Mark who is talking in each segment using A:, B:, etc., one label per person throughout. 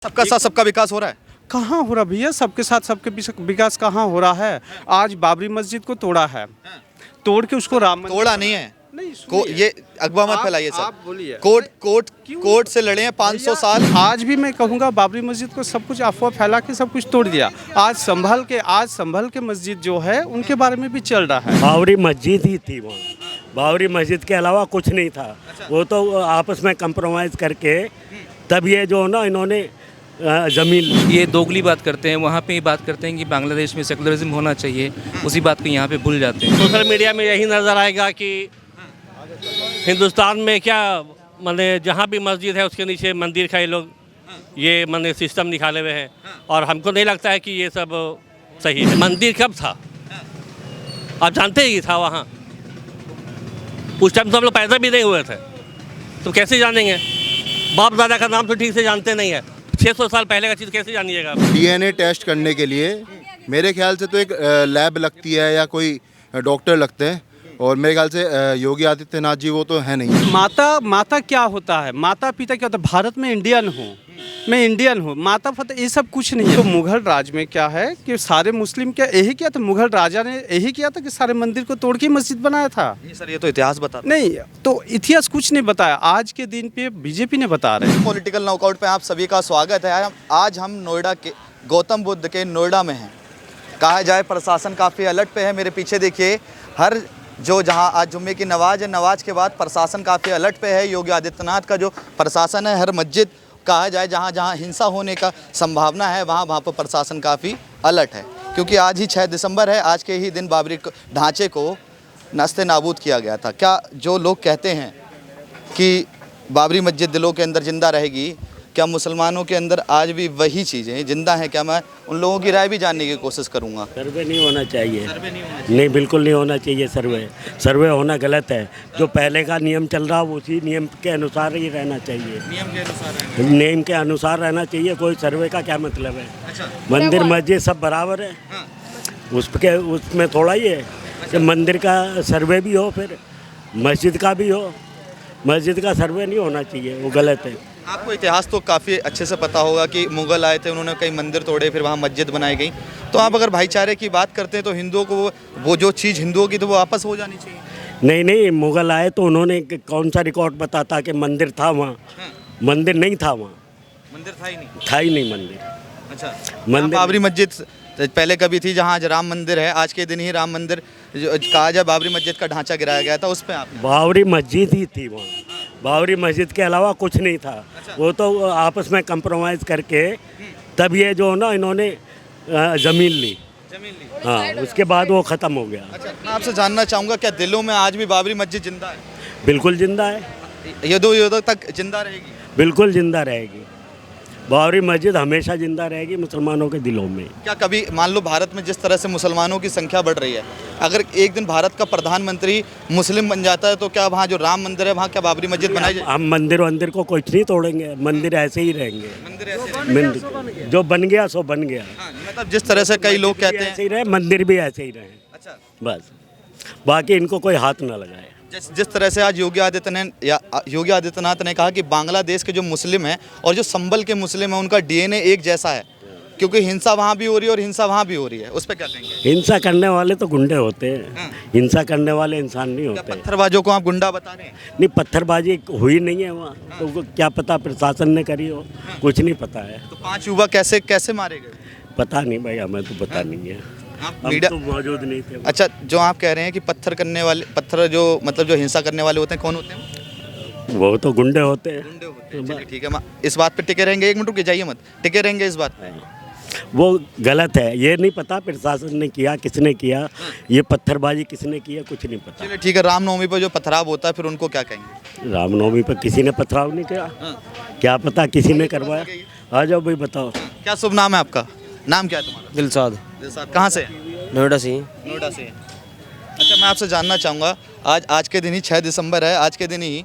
A: सबका साथ सबका विकास हो रहा है।
B: कहाँ हो रहा भैया, सबके साथ सबके विकास कहाँ हो रहा है। आज बाबरी मस्जिद को तोड़ा है, तोड़ के उसको राम मंदिर
A: तोड़ा नहीं है
B: नहीं
A: ये अगवा मत फैलाइए सर।
B: आप बोलिए।
A: कोर्ट से लड़े हैं 500 साल।
B: आज भी मैं कहूँगा बाबरी मस्जिद को सब कुछ अफवाह फैला के सब कुछ तोड़ दिया। आज संभल के मस्जिद जो है उनके बारे में भी चल रहा है।
C: बाबरी मस्जिद ही थी वहाँ, बाबरी मस्जिद के अलावा कुछ नहीं था। वो तो आपस में कंप्रोमाइज़ करके तब ये जो ना इन्होंने ज़मीन,
D: ये दोगली बात करते हैं, वहाँ पे ये बात करते हैं कि बांग्लादेश में सेकुलरिज्म होना चाहिए, उसी बात को यहाँ पे भूल जाते हैं।
E: सोशल मीडिया में यही नज़र आएगा कि हिंदुस्तान में क्या माने जहाँ भी मस्जिद है उसके नीचे मंदिर का ये माने सिस्टम निकाले हुए हैं, और हमको नहीं लगता है कि ये सब सही है। मंदिर कब था आप जानते ही था वहाँ, उस टाइम तो हम लोग पैदा भी नहीं हुए थे, तो कैसे जानेंगे। बाप दादा का नाम तो ठीक से जानते नहीं है, 600 साल पहले का चीज़ कैसे जानिएगा।
F: डीएनए टेस्ट करने के लिए मेरे ख्याल से तो एक लैब लगती है या कोई डॉक्टर लगते हैं, और मेरे ख्याल से योगी आदित्यनाथ जी वो तो है नहीं।
B: माता क्या होता है, माता पिता क्या होता है। भारत में इंडियन हूँ, मैं इंडियन हूँ, माता पिता ये सब कुछ नहीं है। तो मुगल राज में क्या है कि सारे मुस्लिम क्या यही किया था, मुगल राजा ने यही किया था कि सारे मंदिर को तोड़ के मस्जिद बनाया था।
A: नहीं सर, ये तो इतिहास बता
B: नहीं, तो इतिहास कुछ नहीं बताया, आज के दिन पे बीजेपी ने बता रहे हैं।
A: पॉलिटिकल नॉकआउट पे आप सभी का स्वागत है। आज हम नोएडा के गौतम बुद्ध के नोएडा में हैं। कहा जाए प्रशासन काफ़ी अलर्ट पे है। मेरे पीछे देखिए, हर जो जहां आज जुम्मे की नमाज है, नमाज के बाद प्रशासन काफ़ी अलर्ट पे है। योगी आदित्यनाथ का जो प्रशासन है, हर मस्जिद कहा जाए जहां जहां हिंसा होने का संभावना है वहां पर प्रशासन काफ़ी अलर्ट है, क्योंकि आज ही 6 दिसंबर है। आज के ही दिन बाबरी ढांचे को नस्ते नाबूद किया गया था। क्या जो लोग कहते हैं कि बाबरी मस्जिद दिलों के अंदर ज़िंदा रहेगी, क्या मुसलमानों के अंदर आज भी वही चीज़ें ज़िंदा हैं? क्या मैं उन लोगों की राय भी जानने की कोशिश करूँगा।
C: सर्वे नहीं होना चाहिए, नहीं बिल्कुल नहीं होना चाहिए। सर्वे होना गलत है। जो पहले का नियम चल रहा है उसी नियम के अनुसार ही रहना चाहिए, नियम के अनुसार रहना चाहिए। कोई सर्वे का क्या मतलब है। मंदिर मस्जिद सब बराबर है, उसमें थोड़ा ही है कि मंदिर का सर्वे भी हो, फिर मस्जिद का भी हो। मस्जिद का सर्वे नहीं होना चाहिए, वो गलत है।
A: आपको इतिहास तो काफ़ी अच्छे से पता होगा कि मुग़ल आए थे, उन्होंने कई मंदिर तोड़े, फिर वहाँ मस्जिद बनाई गई। तो आप अगर भाईचारे की बात करते हैं तो हिंदुओं को वो जो चीज़ हिंदुओं की तो वो वापस हो जानी चाहिए।
C: नहीं, मुग़ल आए तो उन्होंने कौन सा रिकॉर्ड बताता कि मंदिर था वहाँ। मंदिर नहीं था वहाँ,
A: मंदिर था
C: ही नहीं मंदिर।
A: अच्छा,
C: मंदिर
A: बाबरी मस्जिद पहले कभी थी, जहाँ आज राम मंदिर है। आज के दिन ही राम मंदिर जो कहा जाए बाबरी मस्जिद का ढांचा गिराया गया था, उस पर आप।
C: बाबरी मस्जिद ही थी वहाँ, बाबरी मस्जिद के अलावा कुछ नहीं था। वो तो आपस में कंप्रोमाइज़ करके तब ये जो ना इन्होंने ज़मीन ली। हाँ, उसके बाद वो ख़त्म हो गया।
A: अच्छा, मैं आपसे जानना चाहूँगा, क्या दिलों में आज भी बाबरी मस्जिद जिंदा है?
C: बिल्कुल जिंदा है,
A: युद्धों तक जिंदा रहेगी?
C: बिल्कुल जिंदा रहेगी। बाबरी मस्जिद हमेशा जिंदा रहेगी मुसलमानों के दिलों में।
A: क्या कभी मान लो भारत में जिस तरह से मुसलमानों की संख्या बढ़ रही है, अगर एक दिन भारत का प्रधानमंत्री मुस्लिम बन जाता है तो क्या वहाँ जो राम मंदिर है वहाँ क्या बाबरी मस्जिद बनाई जाए?
C: हम मंदिर को कुछ नहीं तोड़ेंगे, मंदिर ऐसे ही रहेंगे। मंदिर जो बन गया सो बन गया।
A: मतलब जिस तरह से कई लोग कहते हैं
C: ऐसे ही रहे, मंदिर भी ऐसे ही रहे।
A: अच्छा,
C: बस बाकी इनको कोई हाथ ना लगाए।
A: जिस तरह से आज योगी आदित्यनाथ ने कहा कि बांग्लादेश के जो मुस्लिम हैं और जो संभल के मुस्लिम हैं उनका डीएनए एक जैसा है, क्योंकि हिंसा वहाँ भी हो रही है और हिंसा वहाँ भी हो रही है, उस पर क्या कहेंगे?
C: हिंसा करने वाले तो गुंडे होते हैं, हिंसा करने वाले इंसान नहीं होते।
A: पत्थरबाजों को आप गुंडा बता रहे हैं?
C: नहीं, पत्थरबाजी हुई नहीं है वहाँ, तो क्या पता प्रशासन ने करी हो, कुछ नहीं पता है।
A: तो 5 युवा कैसे मारे गए?
C: पता नहीं भाई, हमें तो पता नहीं है, हम तो मौजूद नहीं थे।
A: अच्छा, जो आप कह रहे हैं कि पत्थर जो मतलब जो हिंसा करने वाले होते हैं, कौन होते हैं?
C: वो तो गुंडे होते हैं।
A: चलिए ठीक है, इस बात पे टिके रहेंगे। 1 मिनट रुकिए, जाइए मत, टिके रहेंगे इस बात पे।
C: वो गलत है, ये नहीं पता प्रशासन ने किया, किसने किया, ये पत्थरबाजी किसने किया, कुछ नहीं पता।
A: चलिए ठीक है, रामनवमी पर जो पथराव होता है फिर उनको क्या कहेंगे?
C: रामनवमी पर किसी ने पथराव नहीं किया, क्या पता किसी ने करवाया। आ जाओ भाई, बताओ
A: क्या शुभ नाम है आपका? नाम क्या है तुम्हारा?
G: दिलसाद।
A: कहाँ से?
G: नोएडा से।
A: नोएडा से। अच्छा, मैं आपसे जानना चाहूँगा, आज के दिन ही 6 दिसंबर है, आज के दिन ही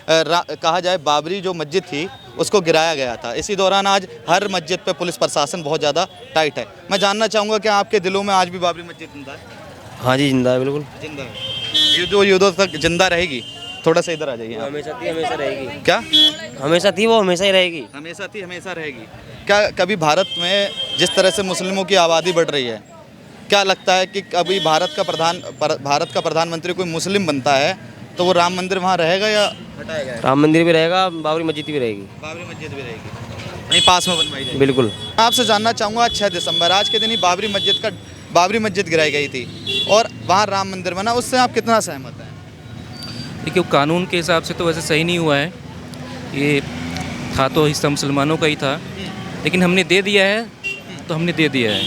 A: कहा जाए बाबरी जो मस्जिद थी उसको गिराया गया था। इसी दौरान आज हर मस्जिद पे पुलिस प्रशासन बहुत ज़्यादा टाइट है। मैं जानना चाहूँगा कि आपके दिलों में आज भी बाबरी मस्जिद जिंदा है?
G: हाँ जी, जिंदा है, बिल्कुल
A: जिंदा है। ये जो युद्धों तक जिंदा रहेगी? थोड़ा सा इधर आ जाइए आप।
G: हमेशा थी, हमेशा रहेगी।
A: क्या
G: हमेशा थी, वो हमेशा ही रहेगी।
A: हमेशा थी, हमेशा रहेगी। क्या कभी भारत में जिस तरह से मुस्लिमों की आबादी बढ़ रही है, क्या लगता है कि कभी भारत का प्रधानमंत्री कोई मुस्लिम बनता है तो वो राम मंदिर वहाँ रहेगा या हटाएगा?
G: राम मंदिर भी रहेगा, बाबरी मस्जिद भी रहेगी।
A: बाबरी मस्जिद भी रहेगी, वहीं पास में बनवाई जाएगी।
G: बिल्कुल।
A: मैं आपसे जानना चाहूँगा, 6 दिसंबर आज के दिन ही बाबरी मस्जिद गिराई गई थी और वहाँ राम मंदिर बना, उससे आप कितना सहमत हैं?
D: देखिए कानून के हिसाब से तो वैसे सही नहीं हुआ है, ये था तो हिस्सा मुसलमानों का ही था, लेकिन हमने दे दिया है तो हमने दे दिया है,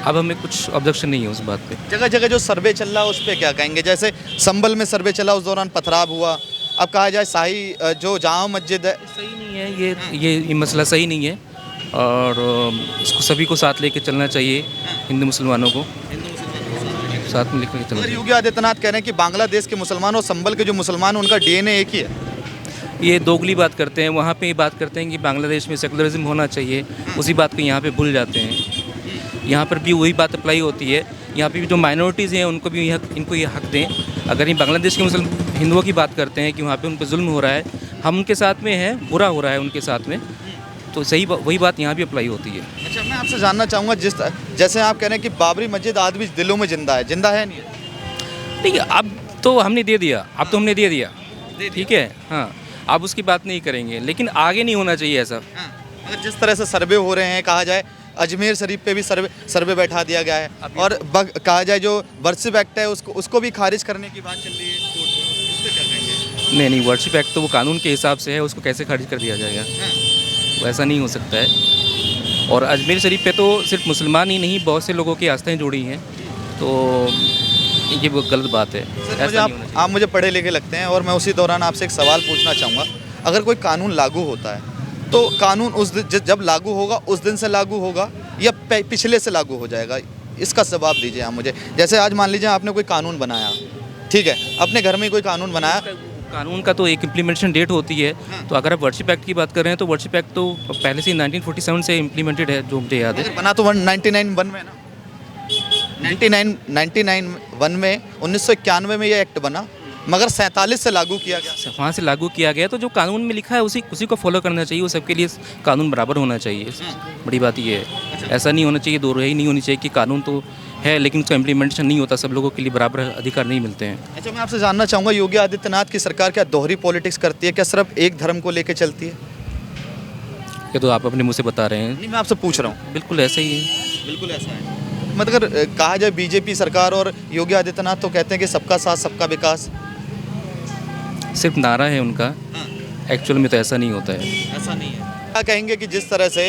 D: अब हमें कुछ ऑब्जेक्शन नहीं है उस बात पे।
A: जगह जगह जो सर्वे चल रहा है उस पर क्या कहेंगे? जैसे संभल में सर्वे चला, उस दौरान पथराव हुआ। अब कहा जाए शाही जो जामा मस्जिद है,
D: सही नहीं है, ये मसला सही नहीं है और इसको सभी को साथ लेके चलना चाहिए, हिंदू मुसलमानों को साथ में लेकर चलना
A: मगर
D: चाहिए।
A: योगी आदित्यनाथ कह रहे हैं कि बांग्लादेश के मुसलमान और संभल के जो मुसलमान हैं उनका डीएनए एक ही है।
D: ये दोगली बात करते हैं, वहाँ पे ये बात करते हैं कि बांग्लादेश में सेकुलरिज्म होना चाहिए, उसी बात को यहाँ पे भूल जाते हैं। यहाँ पर भी वही बात अप्लाई होती है, यहाँ पे भी जो माइनॉरिटीज़ हैं उनको भी इनको ये हक दें। अगर ये बांग्लादेश के मुस्लिम हिंदुओं की बात करते हैं कि वहाँ पे उन पर जुल्म हो रहा है, हम उनके साथ में हैं, बुरा हो रहा है उनके साथ में, तो सही वही बात यहाँ भी अप्लाई होती है।
A: अच्छा, मैं आपसे जानना चाहूँगा, जैसे आप कह रहे हैं कि बाबरी मस्जिद आज भी दिलों में जिंदा है नहीं है?
D: देखिए अब तो हमने दे दिया, ठीक है, हाँ, अब उसकी बात नहीं करेंगे, लेकिन आगे नहीं होना चाहिए ऐसा।
A: मगर जिस तरह से सर्वे हो रहे हैं, कहा जाए अजमेर शरीफ पे भी सर्वे बैठा दिया गया है और कहा जाए जो वर्शिप एक्ट है उसको भी खारिज करने की बात चल रही है कोर्ट में, इस पे क्या कहेंगे?
D: नहीं, वर्शिप एक्ट तो वो कानून के हिसाब से है, उसको कैसे खारिज कर दिया जाएगा? वो ऐसा नहीं हो सकता है। और अजमेर शरीफ पे तो सिर्फ मुसलमान ही नहीं, बहुत से लोगों की आस्थाएं जुड़ी हैं, तो ये वो गलत बात है। ऐसा नहीं होना चाहिए।
A: आप मुझे पढ़े लिखे लगते हैं और मैं उसी दौरान आपसे एक सवाल पूछना चाहूँगा। अगर कोई कानून लागू होता है तो कानून उस दिन जब लागू होगा उस दिन से लागू होगा या पिछले से लागू हो जाएगा? इसका जवाब दीजिए आप मुझे। जैसे आज मान लीजिए आपने कोई कानून बनाया, ठीक है, अपने घर में कोई कानून बनाया,
D: कानून का तो एक इम्प्लीमेंटेशन डेट होती है, तो अगर आप वर्शिप एक्ट की बात कर रहे हैं तो वर्शिप एक्ट तो पहले से 1947 से इम्प्लीमेंटेड है, जो मुझे याद है।
A: बना तो 1991 में ना, 1991 में 1991 में ये एक्ट बना, मगर 47 से लागू किया गया।
D: वहाँ से लागू किया गया, तो जो कानून में लिखा है उसी को फॉलो करना चाहिए, वो सबके लिए कानून बराबर होना चाहिए। बड़ी बात ये है, ऐसा नहीं होना चाहिए, दो राही नहीं होनी चाहिए कि कानून तो है लेकिन उसका इम्प्लीमेंटेशन नहीं होता, सब लोगों के लिए बराबर अधिकार नहीं मिलते हैं।
A: अच्छा, मैं आपसे जानना चाहूँगा, योगी आदित्यनाथ की सरकार क्या दोहरी पॉलिटिक्स करती है? क्या सिर्फ एक धर्म को लेकर चलती है?
D: ये तो आप अपने मुँह से बता रहे हैं।
A: नहीं, मैं आपसे पूछ रहा हूँ।
D: बिल्कुल ऐसा ही है।
A: बिल्कुल ऐसा है। मतलब कहा जाए बीजेपी सरकार और योगी आदित्यनाथ तो कहते हैं कि सबका साथ सबका विकास,
D: सिर्फ नारा है उनका, एक्चुअल में तो ऐसा नहीं होता है।
A: ऐसा नहीं है। क्या कहेंगे कि जिस तरह से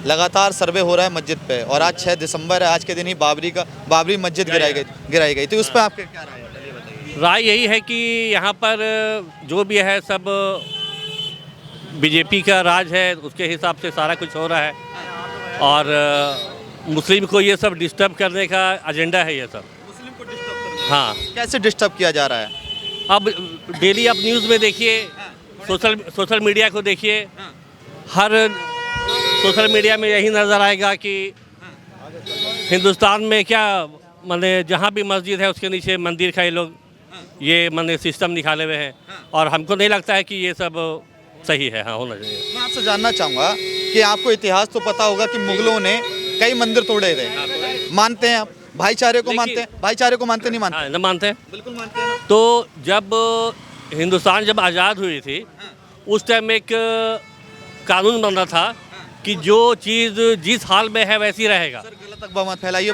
A: लगातार सर्वे हो रहा है मस्जिद पे और आज 6 दिसंबर है, आज के दिन ही बाबरी मस्जिद गिराई गई, तो उस पर आपके क्या राय है?
E: राय यही है कि यहाँ पर जो भी है सब बीजेपी का राज है, उसके हिसाब से सारा कुछ हो रहा है और मुस्लिम को ये सब डिस्टर्ब करने का एजेंडा है ये सब।
A: मुस्लिम को डिस्टर्ब करना,
E: हाँ,
A: कैसे डिस्टर्ब किया जा रहा है?
E: अब डेली आप न्यूज़ में देखिए, सोशल मीडिया को देखिए, हर सोशल मीडिया में यही नज़र आएगा कि हिंदुस्तान में क्या माने जहाँ भी मस्जिद है उसके नीचे मंदिर का ये माने सिस्टम निकाले हुए हैं और हमको नहीं लगता है कि ये सब सही है। हाँ, होना चाहिए।
A: मैं आपसे जानना चाहूँगा कि आपको इतिहास तो पता होगा कि मुगलों ने कई मंदिर तोड़े थे, मानते हैं आप? भाईचारे को मानते हैं? भाईचारे को मानते नहीं मानते?
E: हाँ, न मानते हैं।
A: बिल्कुल मानते हैं।
E: तो जब हिंदुस्तान जब आज़ाद हुई थी उस टाइम एक कानून बन रहा था कि जो चीज़ जिस हाल में है वैसी रहेगा।
A: सर गलत अफवाह मत फैलाइए।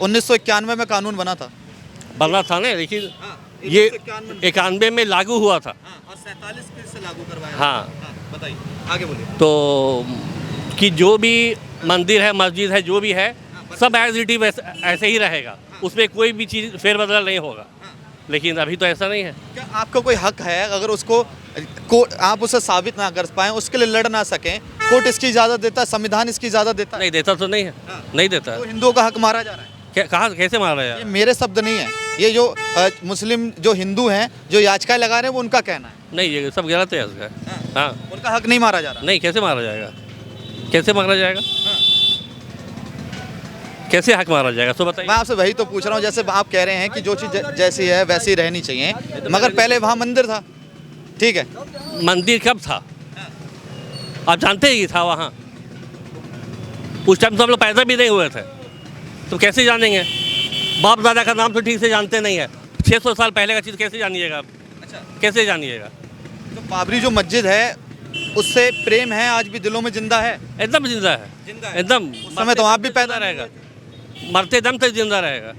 A: 1991 में कानून बना था
E: ना, लेकिन ये 91 में लागू हुआ था
A: और 47 से लागू करवाया।
E: हाँ,
A: बताइए, आगे बोलिए।
E: तो कि जो भी मंदिर है, मस्जिद है, जो भी है सब एज इट इज ऐसे ही रहेगा, उसमें कोई भी चीज़ फेरबदल नहीं होगा। लेकिन अभी तो ऐसा नहीं है।
A: क्या आपका कोई हक है अगर उसको आप उसे साबित ना कर पाएं, उसके लिए लड़ ना सकें, कोर्ट इसकी इजाज़त देता है, संविधान इसकी इजाज़त देता है?
E: नहीं देता तो नहीं है, नहीं देता
A: तो हिंदुओं का हक मारा जा रहा है।
E: कहाँ कैसे मार रहा है
A: ये मेरे शब्द नहीं है, ये जो मुस्लिम जो हिंदू हैं जो याचिकाएं लगा रहे हैं वो उनका कहना है।
E: नहीं, ये सब गलत है उसका। हाँ,
A: उनका हक नहीं मारा जा रहा।
E: नहीं, कैसे मारा जाएगा? कैसे मारा जाएगा? कैसे हक मारा जाएगा तो बताइए।
A: मैं आपसे वही तो पूछ रहा हूँ, जैसे आप कह रहे हैं कि जो चीज़ जैसी है वैसी रहनी चाहिए, मगर पहले वहाँ मंदिर था, ठीक है?
E: मंदिर कब था आप जानते ही था वहाँ, उस टाइम तो हम लोग पैदा भी नहीं हुए थे, तो कैसे जानेंगे। बाप दादा का नाम तो ठीक से जानते नहीं है, 600 साल पहले का चीज़ कैसे जानिएगा आप।
A: अच्छा,
E: कैसे जानिएगा।
A: तो बाबरी जो मस्जिद है उससे प्रेम है, आज भी दिलों में जिंदा है।
E: एकदम जिंदा है, एकदम।
A: उस समय तो आप भी पैदा
E: रहेगा, मरते दम तक जिंदा रहेगा।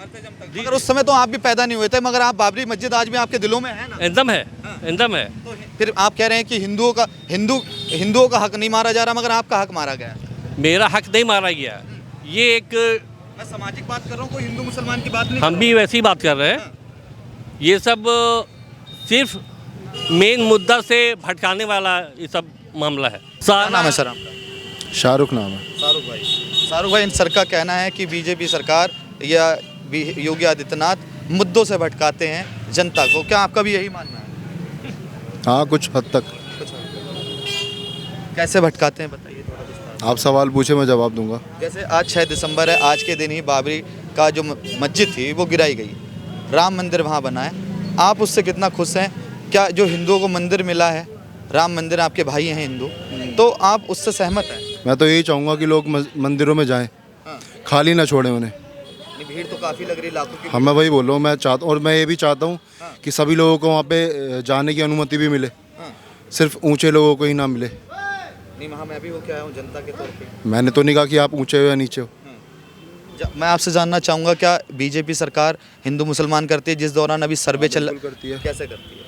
A: मगर उस समय तो आप भी पैदा नहीं हुए थे, मगर आप बाबरी मस्जिद आज भी आपके दिलों में है ना।
E: एकदम है, एकदम है।
A: तो फिर आप कह रहे हैं कि हिंदुओं का हक नहीं मारा जा रहा, मगर आपका हक मारा गया।
E: मेरा हक नहीं मारा गया, ये एक,
A: मैं सामाजिक बात कर रहा हूँ, कोई हिंदू मुसलमान की बात नहीं।
E: हम भी वैसी ही बात कर रहे हैं। ये सब सिर्फ मेन मुद्दा से भटकाने वाला ये सब मामला है।
A: क्या नाम है सर आपका?
F: शाहरुख नाम है।
A: शाहरुख भाई, इन सर का कहना है कि बीजेपी सरकार या योगी आदित्यनाथ मुद्दों से भटकाते हैं जनता को, क्या आपका भी यही मानना है?
F: हाँ, कुछ हद तक।
A: कैसे भटकाते हैं बताइए थोड़ा विस्तार।
F: आप सवाल पूछे, मैं जवाब दूंगा।
A: जैसे आज 6 दिसंबर है, आज के दिन ही बाबरी का जो मस्जिद थी वो गिराई गई, राम मंदिर वहाँ बना है, आप उससे कितना खुश हैं? क्या जो हिंदुओं को मंदिर मिला है, राम मंदिर, आपके भाई हैं हिंदू, तो आप उससे सहमत हैं?
F: मैं तो यही चाहूँगा कि लोग मंदिरों में जाएं, खाली ना छोड़ें उन्हें।
A: भीड़ तो काफ़ी लग रही है, लाखों की।
F: हाँ, मैं वही बोल रहा हूँ, मैं चाहता हूँ, और मैं ये भी चाहता हूँ कि सभी लोगों को वहाँ पे जाने की अनुमति भी मिले, सिर्फ ऊंचे लोगों को ही ना मिले।
A: नहीं, वहाँ मैं भी होके आया हूँ जनता के तौर पे।
F: मैंने तो नहीं कहा कि आप ऊंचे हो या नीचे हो।
A: मैं आपसे जानना चाहूँगा, क्या बीजेपी सरकार हिंदू मुसलमान करती है, जिस दौरान अभी सर्वे चल
F: करती है।
A: कैसे करती है?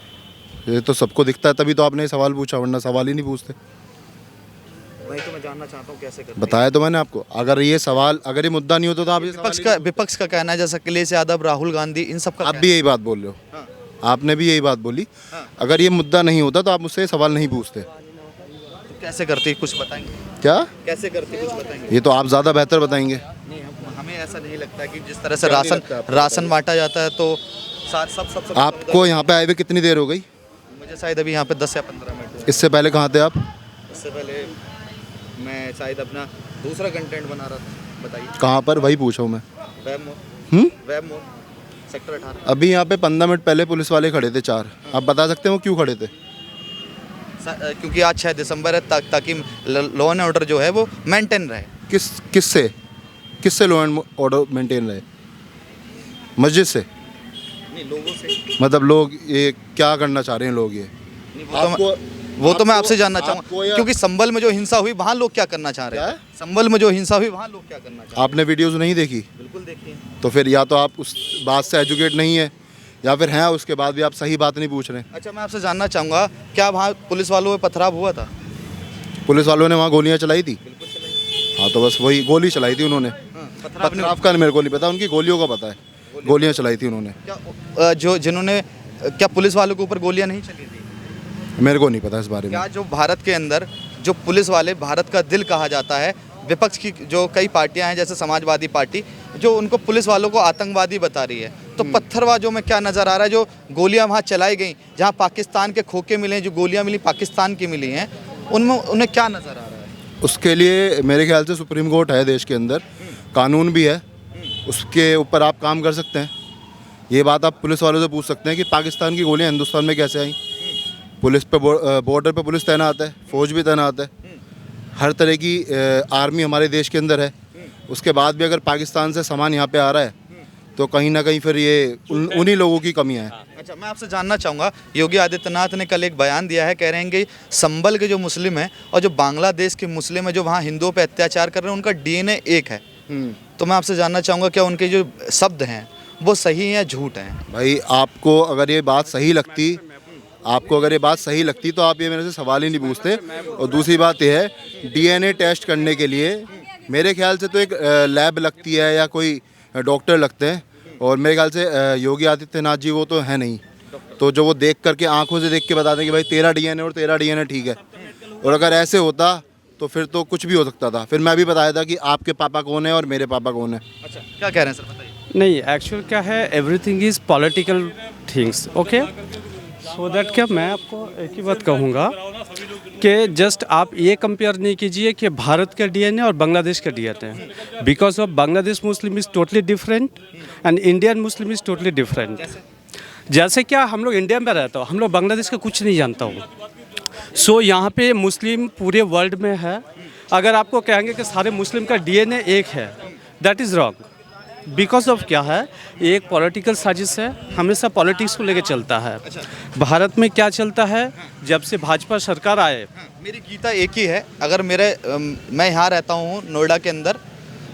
F: ये तो सबको दिखता है, तभी तो आपने ये सवाल पूछा, वरना सवाल ही नहीं पूछते।
A: वही तो मैं जानना चाहता हूँ कैसे करती है।
F: बताया तो मैंने आपको, अगर ये मुद्दा नहीं होता तो आप ये
A: विपक्ष का कहना है, जैसे अखिलेश यादव, राहुल गांधी, इन सब का
F: आप भी यही बात बोल रहे हो। आपने भी यही बात बोली। अगर ये मुद्दा नहीं होता तो आप मुझसे सवाल नहीं पूछते।
A: तो कैसे करती, कुछ बताएंगे?
F: क्या
A: कैसे करती, कुछ बताएंगे?
F: ये तो आप ज़्यादा बेहतर बताएंगे।
A: नहीं, हमें ऐसा नहीं लगता कि जिस तरह से राशन बांटा जाता है तो सब
F: आपको यहाँ पे आए हुए कितनी देर हो गई?
A: मुझे शायद अभी यहाँ पे 10 या 15 मिनट हुए।
F: इससे पहले कहाँ थे आप?
A: इससे पहले मैं शायद अपना दूसरा कंटेंट बना रहा था। बताइए
F: कहाँ पर, वही पूछा हूँ मैं।
A: वेब मोड़ सेक्टर 18।
F: अभी यहाँ पे 15 मिनट पहले पुलिस वाले खड़े थे 4। आप बता सकते हैं वो क्यों खड़े थे?
A: क्योंकि आज 6 दिसंबर है, ताकि लॉ एंड ऑर्डर जो है वो मेंटेन रहे। किससे लॉ एंड ऑर्डर मेंटेन रहे? मस्जिद से? नहीं, लोगों से।
F: मतलब लोग ये क्या करना चाह रहे हैं लोग ये?
A: वो तो मैं आपसे जानना चाहूँगा, क्योंकि संभल में जो हिंसा हुई वहाँ लोग क्या करना चाह रहे हैं? संभल में जो हिंसा हुई वहाँ लोग क्या करना चाह रहे हैं?
F: आपने वीडियोस नहीं देखी?
A: बिल्कुल देखी है।
F: तो फिर या तो आप उस बात से एजुकेट नहीं है, या फिर हैं उसके बाद भी आप सही बात नहीं पूछ रहे हैं।
A: अच्छा, मैं आपसे जानना चाहूँगा, क्या वहाँ पुलिस वालों पे पथराव हुआ था?
F: पुलिस वालों ने वहाँ गोलियाँ चलाई थी। हाँ, तो बस वही गोली चलाई थी उन्होंने। पथराव का मेरे को नहीं पता, उनकी गोलियों का पता है। गोलियाँ चलाई थी उन्होंने।
A: क्या पुलिस वालों के ऊपर गोलियाँ नहीं चली थी?
F: मेरे को नहीं पता इस बारे में।
A: क्या जो भारत के अंदर जो पुलिस वाले, भारत का दिल कहा जाता है, विपक्ष की जो कई पार्टियां हैं जैसे समाजवादी पार्टी, जो उनको पुलिस वालों को आतंकवादी बता रही है, तो पत्थरबाजों में क्या नज़र आ रहा है? जो गोलियां वहां चलाई गई, जहां पाकिस्तान के खोखे मिले, जो गोलियां मिली पाकिस्तान की मिली हैं, उनमें उन्हें क्या नज़र आ रहा है?
F: उसके लिए मेरे ख्याल से सुप्रीम कोर्ट है देश के अंदर, कानून भी है, उसके ऊपर आप काम कर सकते हैं। ये बात आप पुलिस वालों से पूछ सकते हैं कि पाकिस्तान की गोलियाँ हिंदुस्तान में कैसे आई। पुलिस पे बॉर्डर पे पुलिस तैनात है, फौज भी तैनात है, हर तरह की आर्मी हमारे देश के अंदर है। उसके बाद भी अगर पाकिस्तान से सामान यहाँ पे आ रहा है तो कहीं ना कहीं फिर ये उन्हीं लोगों की कमियाँ हैं।
A: अच्छा, मैं आपसे जानना चाहूँगा, योगी आदित्यनाथ ने कल एक बयान दिया है, कह रहे हैं कि संभल के जो मुस्लिम हैं और जो बांग्लादेश के मुस्लिम हैं जो वहाँ हिंदुओं पे अत्याचार कर रहे हैं, उनका डीएनए एक है। तो मैं आपसे जानना चाहूँगा, क्या उनके जो शब्द हैं वो सही हैं या झूठ हैं?
F: भाई, आपको अगर ये बात सही लगती तो आप ये मेरे से सवाल ही नहीं पूछते। और दूसरी बात ये है, डीएनए टेस्ट करने के लिए मेरे ख्याल से तो एक लैब लगती है या कोई डॉक्टर लगते हैं, और मेरे ख्याल से योगी आदित्यनाथ जी वो तो है नहीं, तो जो वो देख करके आंखों से देख के बता दें कि भाई तेरा डीएनए और तेरा डीएनए ठीक है। और अगर ऐसे होता तो फिर तो कुछ भी हो सकता था। फिर मैं भी बताया था कि आपके पापा कौन है और मेरे पापा कौन है।
A: अच्छा, क्या कह रहे हैं सर, बताइए।
B: नहीं, एक्चुअल क्या है, everything is political things, okay. So that क्या मैं आपको एक ही बात कहूँगा कि जस्ट आप ये कंपेयर नहीं कीजिए कि भारत का डीएनए और बांग्लादेश का DNA, because of Bangladesh Muslim is totally different and Indian Muslim is totally different. जैसे क्या हम लोग इंडिया में रहता हो, हम लोग बांग्लादेश का कुछ नहीं जानता हूँ। सो यहाँ पे मुस्लिम पूरे वर्ल्ड में है। अगर आपको कहेंगे कि सारे मुस्लिम का डीएनए एक है, that is wrong. Because of क्या है, ये एक पॉलिटिकल साजिश है, हमेशा पॉलिटिक्स को लेकर चलता है। भारत में क्या चलता है, जब से भाजपा सरकार आए,
A: मेरी गीता एक ही है। अगर मैं यहाँ रहता हूँ नोएडा के अंदर,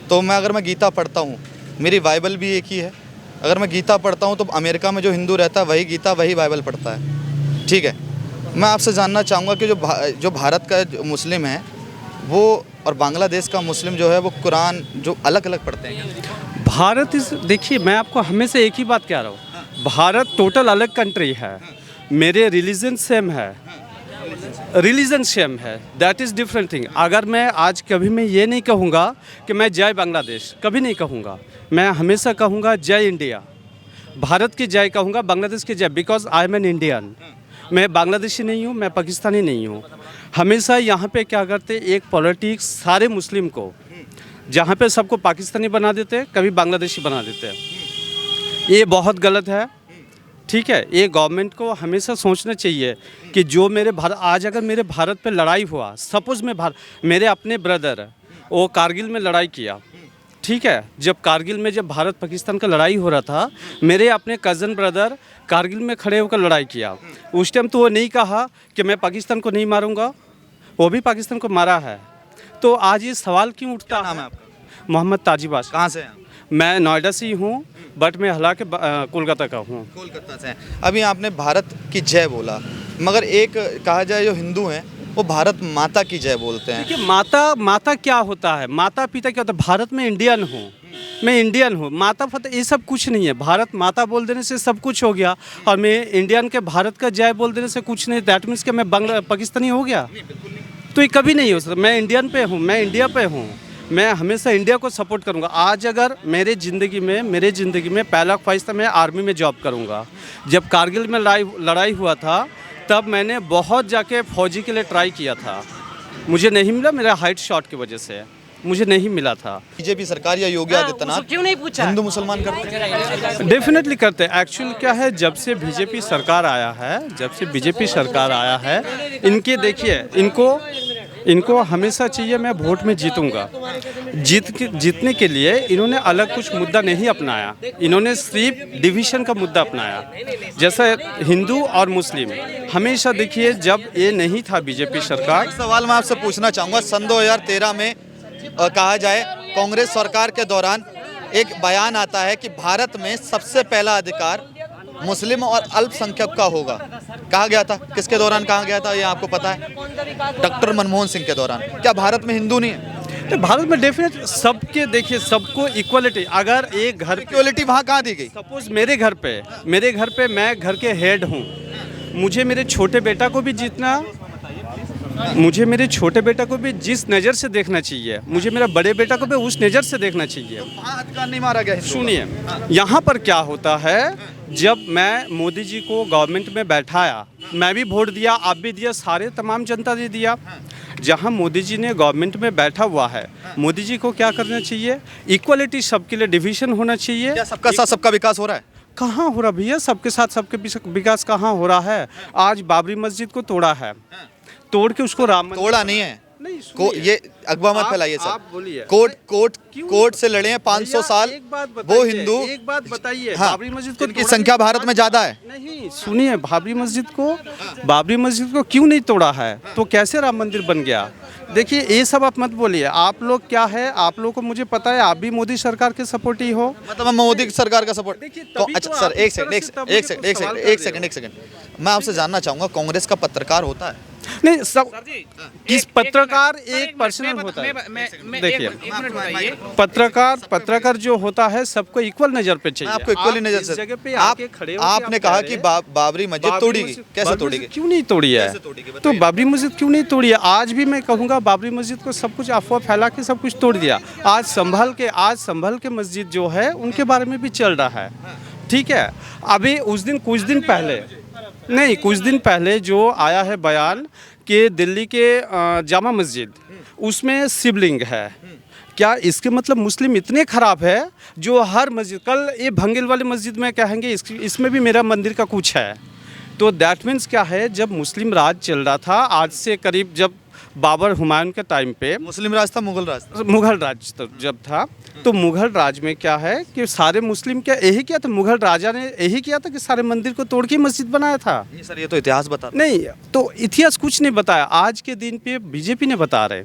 A: तो अगर मैं गीता पढ़ता हूँ, मेरी बाइबल भी एक ही है। अगर मैं गीता पढ़ता हूँ तो अमेरिका में जो हिंदू रहता है वही गीता वही बाइबल पढ़ता है। ठीक है, मैं आपसे जानना चाहूँगा कि जो भारत का जो मुस्लिम है वो और बांग्लादेश का मुस्लिम जो है वो कुरान जो अलग अलग पढ़ते हैं।
B: भारत देखिए, मैं आपको हमेशा एक ही बात कह रहा हूँ, भारत टोटल अलग कंट्री है। मेरे रिलीजन सेम है, रिलीजन सेम है, दैट इज़ डिफरेंट थिंग। अगर मैं आज कभी मैं ये नहीं कहूँगा कि मैं जय बांग्लादेश, कभी नहीं कहूँगा। मैं हमेशा कहूँगा जय इंडिया। भारत की जय कहूँगा, बांग्लादेश की जय, because I am an Indian. मैं बांग्लादेशी नहीं हूँ, मैं पाकिस्तानी नहीं हूँ। हमेशा यहाँ पे क्या करते, एक पॉलिटिक्स सारे मुस्लिम को, जहाँ पे सबको पाकिस्तानी बना देते, कभी बांग्लादेशी बना देते। ये बहुत गलत है। ठीक है, ये गवर्नमेंट को हमेशा सोचना चाहिए कि जो मेरे आज अगर मेरे भारत पे लड़ाई हुआ, सपोज़ मेरे अपने ब्रदर वो कारगिल में लड़ाई किया। ठीक है, जब कारगिल में जब भारत पाकिस्तान का लड़ाई हो रहा था, मेरे अपने कज़न ब्रदर कारगिल में खड़े होकर लड़ाई किया। उस टाइम तो वो नहीं कहा कि मैं पाकिस्तान को नहीं मारूंगा, वो भी पाकिस्तान को मारा है। तो आज ये सवाल क्यों उठता?
A: नाम है आपका?
B: मोहम्मद ताजिबाश।
A: कहाँ से हैं?
B: मैं नोएडा से ही हूँ, बट मैं हालांकि कोलकाता का हूँ।
A: कोलकाता से हैं। अभी आपने भारत की जय बोला, मगर एक कहा जाए जो हिंदू हैं वो भारत माता की जय बोलते हैं।
B: देखिए, माता क्या होता है, माता पिता क्या होता है? भारत में इंडियन हूँ, मैं इंडियन हूँ। माता पिता ये सब कुछ नहीं है। भारत माता बोल देने से सब कुछ हो गया, और मैं इंडियन के भारत का जय बोल देने से कुछ नहीं। दैट मीन्स कि मैं पाकिस्तानी हो गया? तो ये कभी नहीं हो सकता। मैं इंडियन पे हूँ, मैं इंडिया पे हूँ, मैं हमेशा इंडिया को सपोर्ट करूँगा। आज अगर मेरे ज़िंदगी में पहला ख्वाहिश था मैं आर्मी में जॉब करूँगा। जब कारगिल में लड़ाई हुआ था तब मैंने बहुत जाके फौजी के लिए ट्राई किया था, मुझे नहीं मिला, मेरा हाइट शॉर्ट की वजह से मुझे नहीं मिला था।
A: बीजेपी सरकार या योगी आदित्यनाथ
G: क्यों नहीं पूछा?
A: हिंदू मुसलमान करते हैं?
B: डेफिनेटली करते हैं। एक्चुअल क्या है, जब से बीजेपी सरकार आया है, इनके देखिए, इनको हमेशा चाहिए मैं वोट में जीतूंगा। जीतने के लिए इन्होंने अलग कुछ मुद्दा नहीं अपनाया, इन्होंने सिर्फ डिवीज़न का मुद्दा अपनाया। जैसे हिंदू और मुस्लिम, हमेशा देखिए जब ये नहीं था बीजेपी सरकार।
A: एक सवाल मैं आपसे पूछना चाहूँगा, सन 2013 में कहा जाए कांग्रेस सरकार के दौरान एक बयान आता है कि भारत में सबसे पहला अधिकार मुस्लिम और अल्पसंख्यक का होगा। कहा गया था, किसके दौरान कहा गया था ये आपको पता है? डॉक्टर मनमोहन सिंह के दौरान। क्या भारत में हिंदू नहीं है?
B: तो भारत में डेफिनेट सबके, देखिए सबको इक्वलिटी। अगर एक घर
A: इक्वलिटी वहाँ कहाँ दी गई?
B: सपोज मेरे घर पे मैं घर के हेड हूँ, मुझे मेरे छोटे बेटा को भी जिस नज़र से देखना चाहिए, मुझे मेरा बड़े बेटा को भी उस नज़र से देखना चाहिए।
A: अधिकार नहीं मारा गया।
B: सुनिए, यहाँ पर क्या होता है, जब मैं मोदी जी को गवर्नमेंट में बैठाया, मैं भी वोट दिया, आप भी दिया, सारे तमाम जनता ने दिया। जहाँ मोदी जी ने गवर्नमेंट में बैठा हुआ है, मोदी जी को क्या करना चाहिए? इक्वलिटी, सबके लिए डिवीज़न होना चाहिए।
A: क्या सबका साथ सबका विकास हो रहा है?
B: कहाँ हो रहा भैया? सबके साथ सबके विकास कहाँ हो रहा है? आज बाबरी मस्जिद को तोड़ा है, तोड़ के उसको राम मंदिर
A: तोड़ा नहीं है।
B: नहीं,
A: ये अगवा मत फैलाइए सर।
B: आप बोलिए।
A: कोर्ट से लड़े हैं 500 साल।
B: एक बात
A: वो
B: बताइए,
A: हिंदू,
B: एक बात बताइए,
A: हाँ,
B: बाबरी मस्जिद को
A: इनकी संख्या भारत में ज्यादा है।
B: नहीं, सुनिए, बाबरी मस्जिद को क्यों नहीं तोड़ा है? तो कैसे राम मंदिर बन गया? देखिए, ये सब आप मत बोलिए। आप लोग क्या है, आप लोगों को मुझे पता है, आप भी मोदी सरकार के सपोर्टी हो।
A: मतलब हम मोदी सरकार का सपोर्ट।
B: देखिए, तभी
A: अच्छा
B: तो
A: सर,
B: आप
A: एक
B: इस तरह से तब
A: सेकंड मैं आपसे जानना चाहूंगा, कांग्रेस का पत्रकार होता है?
B: नहीं, सब किस पत्रकार एक पर्सनल होता है। देखिए, पत्रकार जो होता है सबको इक्वल नजर पे चाहिए।
A: आपको इक्वली नजर से
B: जगह पे
A: आप
B: आके खड़े होके
A: आपने
B: आप
A: कहा
B: कह
A: कि
B: रहे हैं,
A: बाबरी मस्जिद तोड़ेगी, कैसे तोड़ेगी?
B: क्यों नहीं तोड़ी है? तो बाबरी मस्जिद क्यों नहीं तोड़ी है? आज भी मैं कहूँगा बाबरी मस्जिद को सब कुछ अफवाह फैला के सब कुछ तोड़ दिया। आज संभल के मस्जिद जो है उनके बारे में भी चल रहा है। ठीक है, अभी कुछ दिन पहले जो आया है बयान कि दिल्ली के जामा मस्जिद उसमें शिवलिंग है। क्या इसके मतलब मुस्लिम इतने ख़राब है जो हर मस्जिद, कल ये भंगेल वाले मस्जिद में कहेंगे इसमें भी मेरा मंदिर का कुछ है। तो दैट मीन्स क्या है, जब मुस्लिम राज चल रहा था आज से करीब, जब बाबर हुमायूं के टाइम पे,
A: मुस्लिम राज था, मुगल राज था?
B: मुगल राज जब था, तो मुगल राज में क्या है कि सारे मुस्लिम क्या यही किया था, मुगल राजा ने यही किया था कि सारे मंदिर को तोड़ के मस्जिद बनाया था।
A: नहीं सर, ये तो इतिहास बता।
B: नहीं, तो इतिहास कुछ नहीं बताया, आज के दिन पे बीजेपी ने बता रहे।